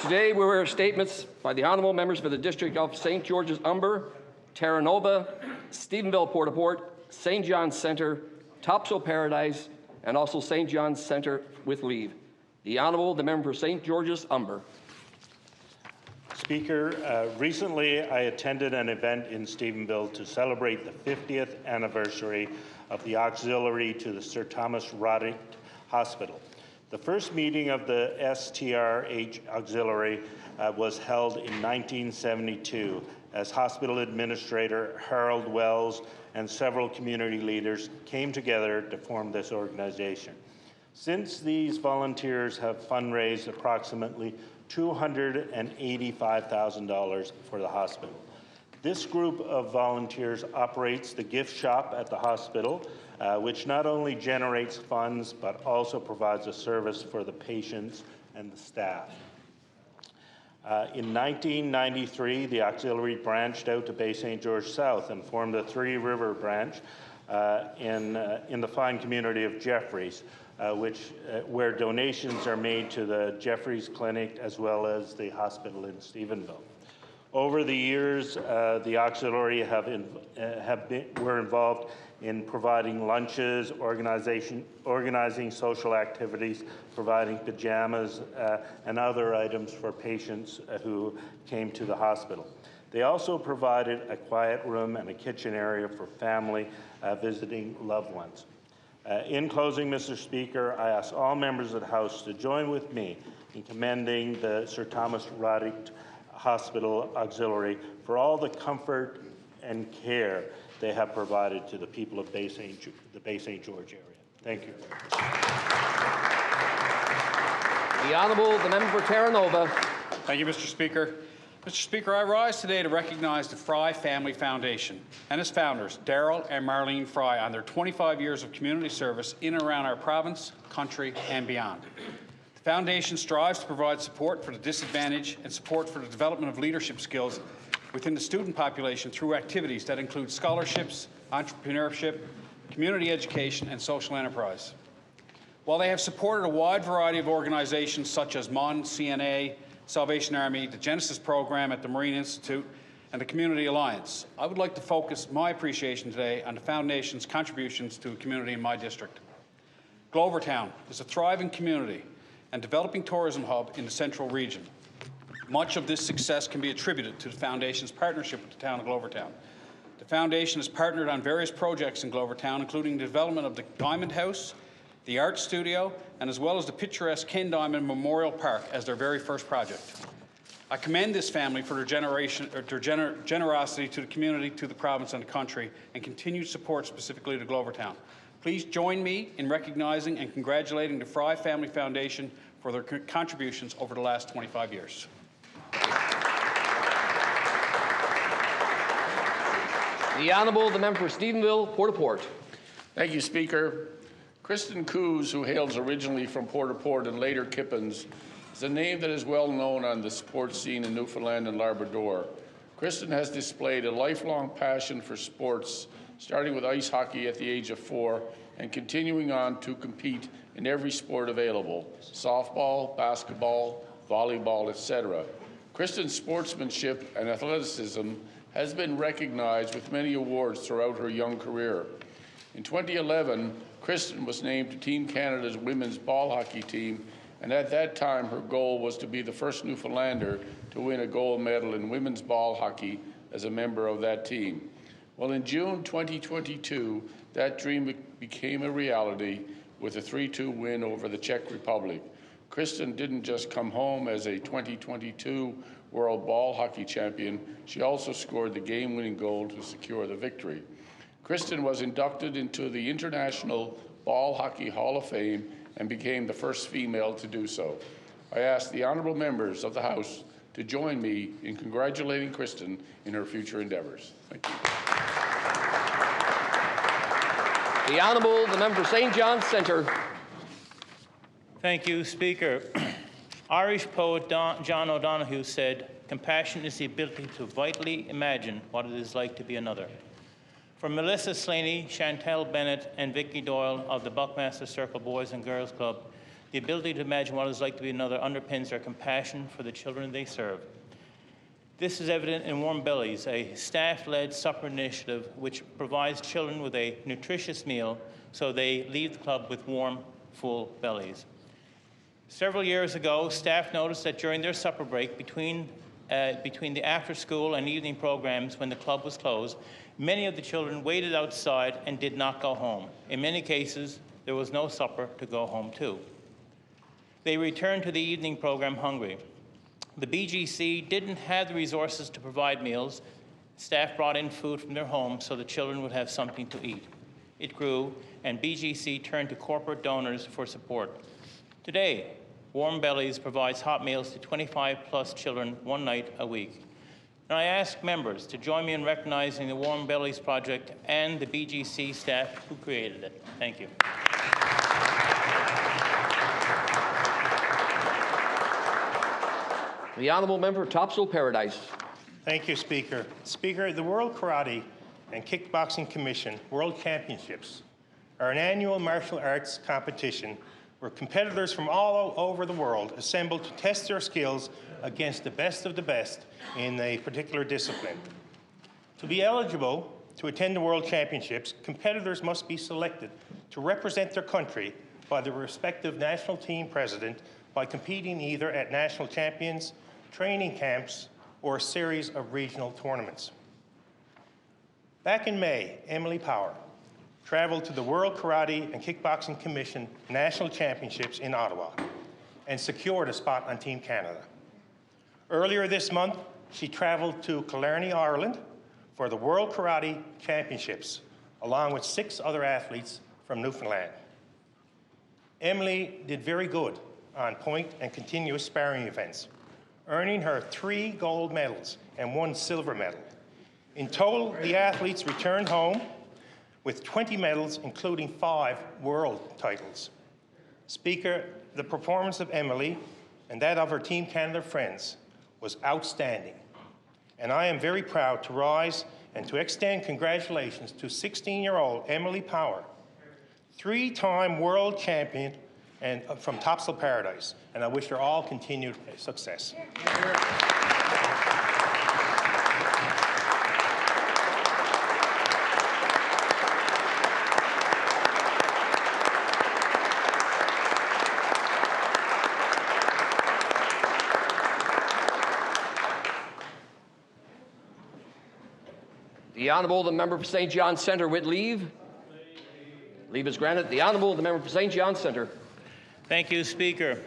Today we will hear statements by the honourable members for the District of St. George's Umber, Terra Nova, Stephenville Port-au-Port, St. John's Centre, Topsail Paradise, and also St. John's Centre with leave. The Honourable, the member for St. George's Umber. Speaker, recently I attended an event in Stephenville to celebrate the 50th anniversary of the auxiliary to the Sir Thomas Roddick Hospital. The first meeting of the STRH auxiliary was held in 1972 as hospital administrator Harold Wells and several community leaders came together to form this organization. Since these volunteers have fundraised approximately $285,000 for the hospital. This group of volunteers operates the gift shop at the hospital, which not only generates funds, but also provides a service for the patients and the staff. In 1993, the auxiliary branched out to Bay St. George South and formed the Three River branch in the fine community of Jeffreys, where donations are made to the Jeffreys Clinic as well as the hospital in Stephenville. Over the years, the auxiliary were involved in providing lunches, organizing social activities, providing pajamas and other items for patients who came to the hospital. They also provided a quiet room and a kitchen area for family visiting loved ones. In closing, Mr. Speaker, I ask all members of the House to join with me in commending the Sir Thomas Roddick Hospital Auxiliary for all the comfort and care they have provided to the people of the Bay St. George area. Thank you. The Honourable, the member for Terra Nova. Thank you, Mr. Speaker. Mr. Speaker, I rise today to recognize the Fry Family Foundation and its founders, Daryl and Marlene Fry, on their 25 years of community service in and around our province, country, and beyond. The foundation strives to provide support for the disadvantaged and support for the development of leadership skills within the student population through activities that include scholarships, entrepreneurship, community education, and social enterprise. While they have supported a wide variety of organizations such as MUN, CNA, Salvation Army, the Genesis program at the Marine Institute, and the Community Alliance, I would like to focus my appreciation today on the Foundation's contributions to a community in my district. Glovertown is a thriving community and developing tourism hub in the central region. Much of this success can be attributed to the Foundation's partnership with the town of Glovertown. The Foundation has partnered on various projects in Glovertown, including the development of the Diamond House, the Art Studio, and as well as the picturesque Ken Diamond Memorial Park as their very first project. I commend this family for their generosity to the community, to the province and the country, and continued support specifically to Glovertown. Please join me in recognizing and congratulating the Fry Family Foundation for their contributions over the last 25 years. The Honourable, the member for Stephenville, Port-au-Port. Thank you, Speaker. Kristen Coos, who hails originally from Port-au-Port and later Kippens, is a name that is well known on the sports scene in Newfoundland and Labrador. Kristen has displayed a lifelong passion for sports, starting with ice hockey at the age of 4 and continuing on to compete in every sport available: softball, basketball, volleyball, etc. Kristen's sportsmanship and athleticism has been recognized with many awards throughout her young career. In 2011, Kristen was named to Team Canada's women's ball hockey team, and at that time her goal was to be the first Newfoundlander to win a gold medal in women's ball hockey as a member of that team. Well, in June 2022, that dream became a reality with a 3-2 win over the Czech Republic. Kristen didn't just come home as a 2022 World Ball Hockey Champion, she also scored the game-winning goal to secure the victory. Kristen was inducted into the International Ball Hockey Hall of Fame and became the first female to do so. I ask the honourable members of the House to join me in congratulating Kristen in her future endeavours. Thank you. The Honourable, the member for St. John's Centre. Thank you, Speaker. Irish poet John O'Donoghue said, "Compassion is the ability to vitally imagine what it is like to be another." For Melissa Slaney, Chantel Bennett, and Vicky Doyle of the Buckmaster Circle Boys and Girls Club, The ability to imagine what it's like to be another underpins their compassion for the children they serve. This is evident in Warm Bellies, a staff-led supper initiative which provides children with a nutritious meal so they leave the club with warm, full bellies. Several years ago, staff noticed that during their supper break between the after-school and evening programs when the club was closed, many of the children waited outside and did not go home. In many cases, there was no supper to go home to. They returned to the evening program hungry. The BGC didn't have the resources to provide meals. Staff brought in food from their homes so the children would have something to eat. It grew, and BGC turned to corporate donors for support. Today, Warm Bellies provides hot meals to 25+ children one night a week. And I ask members to join me in recognizing the Warm Bellies Project and the BGC staff who created it. Thank you. The Honourable Member for Topsail Paradise. Thank you, Speaker. Speaker, the World Karate and Kickboxing Commission World Championships are an annual martial arts competition where competitors from all over the world assemble to test their skills against the best of the best in a particular discipline. To be eligible to attend the World Championships, competitors must be selected to represent their country by the respective national team president by competing either at national champions, training camps, or a series of regional tournaments. Back in May, Emily Power traveled to the World Karate and Kickboxing Commission National Championships in Ottawa and secured a spot on Team Canada. Earlier this month, she traveled to Killarney, Ireland for the World Karate Championships, along with 6 other athletes from Newfoundland. Emily did very good on point and continuous sparring events, earning her 3 gold medals and 1 silver medal. In total, the athletes returned home with 20 medals, including 5 world titles. Speaker, the performance of Emily and that of her Team Canada friends was outstanding. And I am very proud to rise and to extend congratulations to 16-year-old Emily Power, 3-time world champion and from Topsail Paradise. And I wish her all continued success. The Honourable, the member for St. John's Centre with leave. Leave is granted. The Honourable, the member for St. John's Centre. Thank you, Speaker.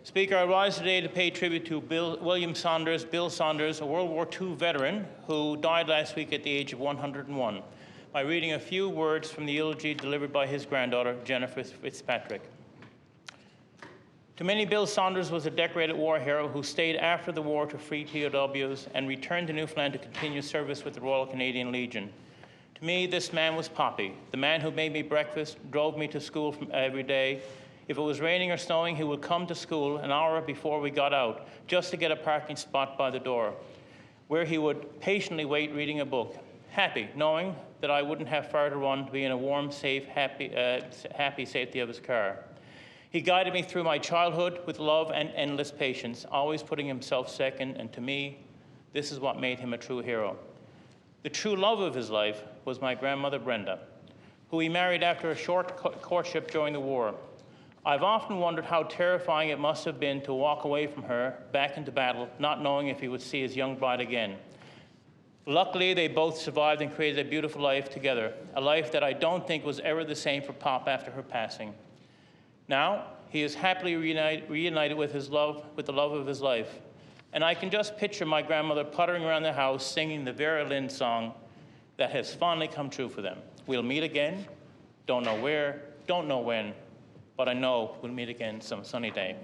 Speaker, I rise today to pay tribute to Bill Saunders, a World War II veteran who died last week at the age of 101, by reading a few words from the eulogy delivered by his granddaughter, Jennifer Fitzpatrick. To many, Bill Saunders was a decorated war hero who stayed after the war to free POWs and returned to Newfoundland to continue service with the Royal Canadian Legion. To me, this man was Poppy, the man who made me breakfast, drove me to school every day. If it was raining or snowing, he would come to school an hour before we got out, just to get a parking spot by the door, where he would patiently wait reading a book, happy, knowing that I wouldn't have far to run to be in a warm, safe, happy safety of his car. He guided me through my childhood with love and endless patience, always putting himself second, and to me, this is what made him a true hero. The true love of his life was my grandmother, Brenda, who he married after a short courtship during the war. I've often wondered how terrifying it must have been to walk away from her back into battle, not knowing if he would see his young bride again. Luckily, they both survived and created a beautiful life together, a life that I don't think was ever the same for Pop after her passing. Now, he is happily reunited with the love of his life. And I can just picture my grandmother puttering around the house singing the Vera Lynn song that has finally come true for them. We'll meet again, don't know where, don't know when, but I know we'll meet again some sunny day.